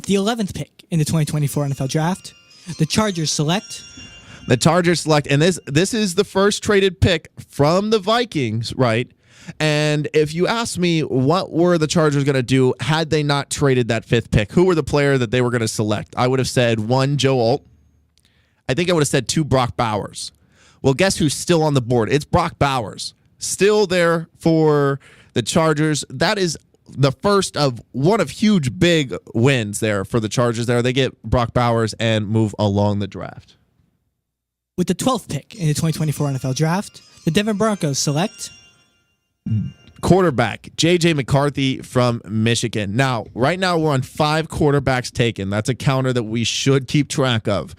With the 11th pick in the 2024 NFL Draft, the Chargers select. The Chargers select, and this is the first traded pick from the Vikings, right? And if you ask me what were the Chargers going to do had they not traded that 5th pick, who were the player that they were going to select? I would have said 1, Joe Alt. I think I would have said 2, Brock Bowers. Well, guess who's still on the board? It's Brock Bowers. Still there for the Chargers. That is the first of one of huge big wins there for the Chargers there. They get Brock Bowers and move along the draft. With the 12th pick in the 2024 NFL Draft, the Denver Broncos select quarterback J.J. McCarthy from Michigan. Now, right now we're on 5 quarterbacks taken. That's a counter that we should keep track of.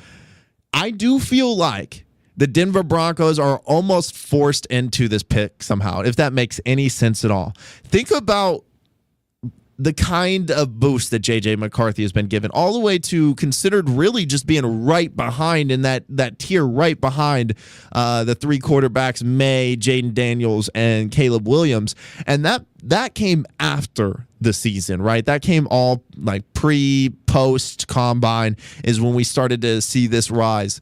I do feel like the Denver Broncos are almost forced into this pick somehow, if that makes any sense at all. Think about the kind of boost that J.J. McCarthy has been given, all the way to considered really just being right behind in that tier right behind the 3 quarterbacks, May, Jaden Daniels, and Caleb Williams. And that came after the season, right? That came all like post combine is when we started to see this rise.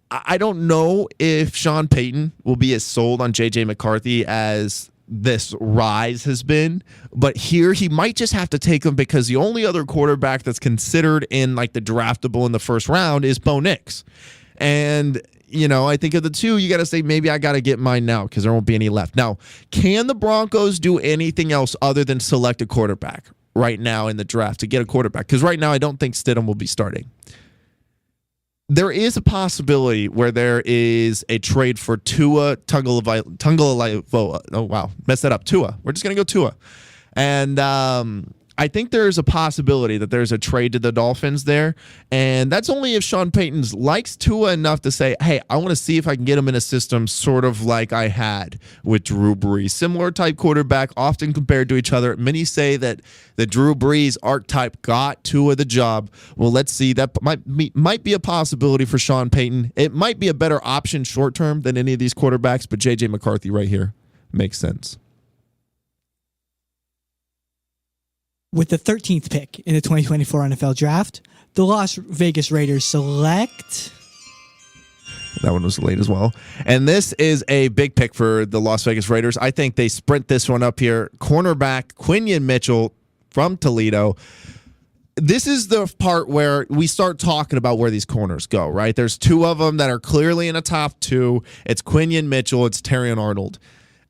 I don't know if Sean Payton will be as sold on J.J. McCarthy as this rise has been, but here he might just have to take him because the only other quarterback that's considered in like the draftable in the first round is Bo Nix. And, you know, I think of the 2, you got to say maybe I got to get mine now because there won't be any left. Now, can the Broncos do anything else other than select a quarterback right now in the draft to get a quarterback? Because right now I don't think Stidham will be starting. There is a possibility where there is a trade for Tua Tagovailoa. Oh, wow. Messed that up. Tua. We're just going to go Tua. And I think there's a possibility that there's a trade to the Dolphins there. And that's only if Sean Payton likes Tua enough to say, hey, I want to see if I can get him in a system sort of like I had with Drew Brees. Similar type quarterback, often compared to each other. Many say that the Drew Brees archetype got Tua the job. Well, let's see. That might be a possibility for Sean Payton. It might be a better option short term than any of these quarterbacks, but J.J. McCarthy right here makes sense. With the 13th pick in the 2024 NFL Draft, the Las Vegas Raiders select. That one was late as well. And this is a big pick for the Las Vegas Raiders. I think they sprint this one up here. Cornerback Quinion Mitchell from Toledo. This is the part where we start talking about where these corners go, right? There's 2 of them that are clearly in a top 2. It's Quinion Mitchell. It's Terrion Arnold.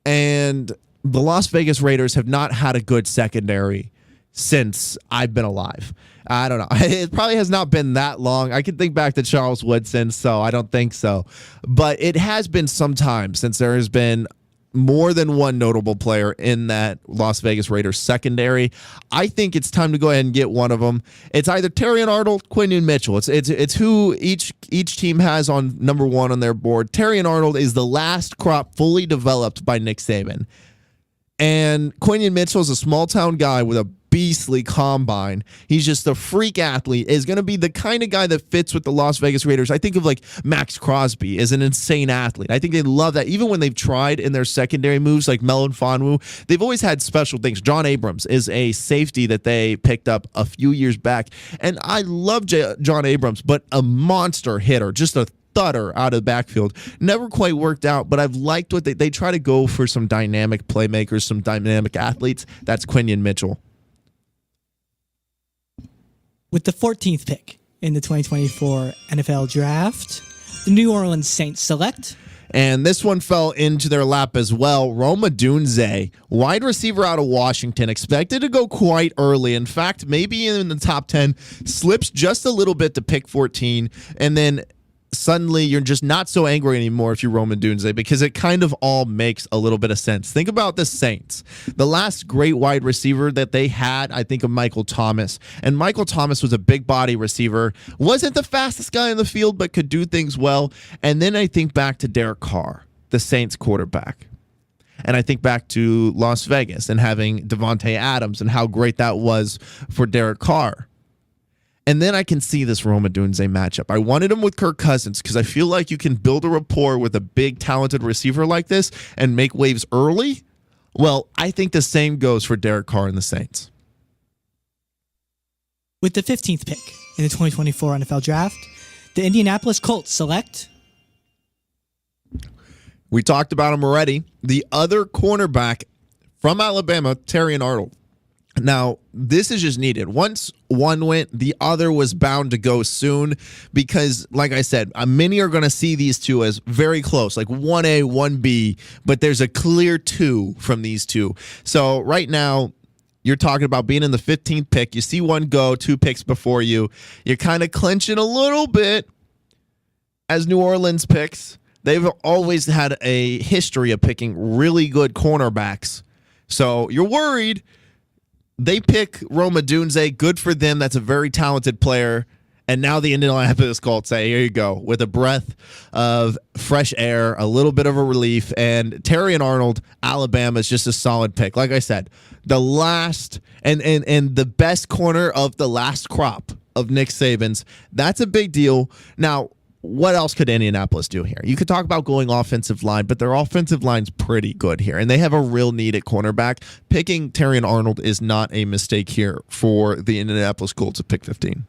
And the Las Vegas Raiders have not had a good secondary since I've been alive. I don't know. It probably has not been that long. I can think back to Charles Woodson, so I don't think so. But it has been some time since there has been more than one notable player in that Las Vegas Raiders secondary. I think it's time to go ahead and get one of them. It's either Terrion Arnold, Quinion Mitchell. It's who each team has on number 1 on their board. Terrion Arnold is the last crop fully developed by Nick Saban. And Quinion Mitchell is a small-town guy with a beastly combine. He's just a freak athlete, is going to be the kind of guy that fits with the Las Vegas Raiders. I think of like Max Crosby as an insane athlete. I think they love that. Even when they've tried in their secondary moves like Melon Fonwu, they've always had special things. John Abrams is a safety that they picked up a few years back. And I love John Abrams, but a monster hitter, just a thudder out of the backfield. Never quite worked out, but I've liked what they try to go for some dynamic playmakers, some dynamic athletes. That's Quinion Mitchell. With the 14th pick in the 2024 NFL Draft, the New Orleans Saints select. And this one fell into their lap as well. Rome Odunze, wide receiver out of Washington, expected to go quite early. In fact, maybe in the top 10, slips just a little bit to pick 14, and then suddenly you're just not so angry anymore if you're Roman Dunze, because it kind of all makes a little bit of sense. Think about the Saints. The last great wide receiver that they had, I think of Michael Thomas. And Michael Thomas was a big body receiver. Wasn't the fastest guy in the field, but could do things well. And then I think back to Derek Carr, the Saints quarterback. And I think back to Las Vegas and having Devontae Adams and how great that was for Derek Carr. And then I can see this Rome Odunze matchup. I wanted him with Kirk Cousins because I feel like you can build a rapport with a big, talented receiver like this and make waves early. Well, I think the same goes for Derek Carr and the Saints. With the 15th pick in the 2024 NFL Draft, the Indianapolis Colts select. We talked about him already. The other cornerback from Alabama, Terrion Arnold. Now, this is just needed. Once one went, the other was bound to go soon because, like I said, many are going to see these two as very close, like 1A, 1B, but there's a clear 2 from these two. So right now, you're talking about being in the 15th pick. You see one go, 2 picks before you. You're kind of clinching a little bit as New Orleans picks. They've always had a history of picking really good cornerbacks. So you're worried. They pick Rome Odunze. Good for them. That's a very talented player. And now the Indianapolis Colts say, here you go, with a breath of fresh air, a little bit of a relief. And Terrion Arnold, Alabama, is just a solid pick. Like I said, the last and the best corner of the last crop of Nick Saban's. That's a big deal. Now, what else could Indianapolis do here? You could talk about going offensive line, but their offensive line's pretty good here, and they have a real need at cornerback. Picking Terrion Arnold is not a mistake here for the Indianapolis Colts at pick 15.